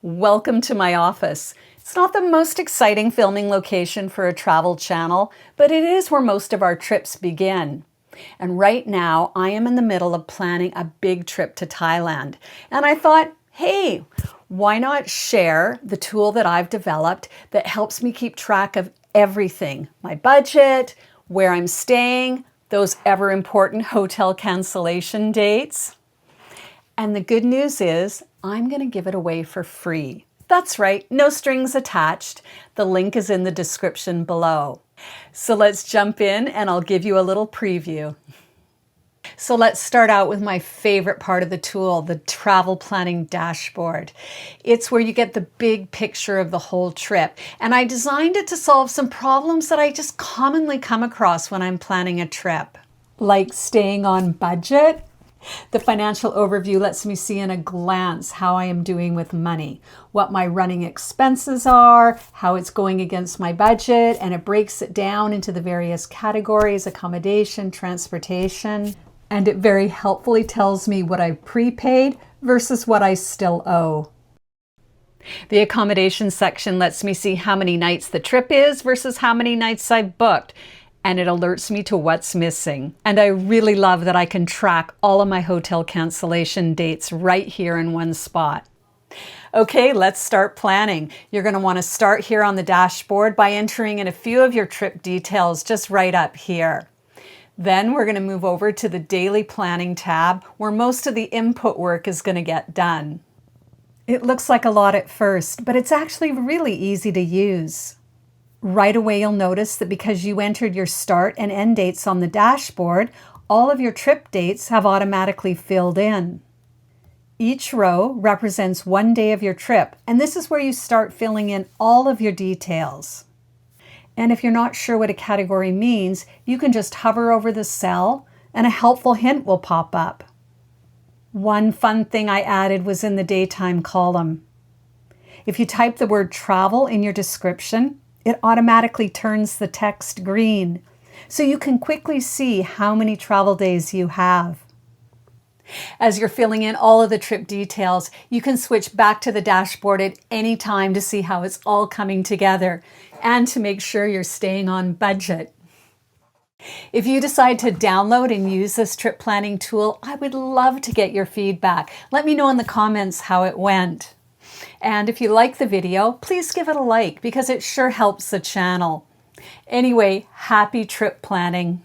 Welcome to my office. It's not the most exciting filming location for a travel channel, but it is where most of our trips begin. And right now, I am in the middle of planning a big trip to Thailand. And I thought, hey, why not share the tool that I've developed that helps me keep track of everything? My budget, where I'm staying, those ever important hotel cancellation dates. And the good news is I'm going to give it away for free. That's right, no strings attached. The link is in the description below. So let's jump in and I'll give you a little preview. So let's start out with my favorite part of the tool, the travel planning dashboard. It's where you get the big picture of the whole trip. And I designed it to solve some problems that I just commonly come across when I'm planning a trip. Like staying on budget. The financial overview lets me see in a glance how I am doing with money, what my running expenses are, how it's going against my budget, and it breaks it down into the various categories: accommodation, transportation, and it very helpfully tells me what I've prepaid versus what I still owe. The accommodation section lets me see how many nights the trip is versus how many nights I've booked. And it alerts me to what's missing. And I really love that I can track all of my hotel cancellation dates right here in one spot. Okay, let's start planning. You're going to want to start here on the dashboard by entering in a few of your trip details just right up here. Then we're going to move over to the daily planning tab where most of the input work is going to get done. It looks like a lot at first, but it's actually really easy to use. Right away, you'll notice that because you entered your start and end dates on the dashboard, all of your trip dates have automatically filled in. Each row represents one day of your trip, and this is where you start filling in all of your details. And if you're not sure what a category means, you can just hover over the cell and a helpful hint will pop up. One fun thing I added was in the daytime column. If you type the word travel in your description, it automatically turns the text green, so you can quickly see how many travel days you have. As you're filling in all of the trip details, you can switch back to the dashboard at any time to see how it's all coming together and to make sure you're staying on budget. If you decide to download and use this trip planning tool, I would love to get your feedback. Let me know in the comments how it went. And if you like the video, please give it a like because it sure helps the channel. Anyway, happy trip planning.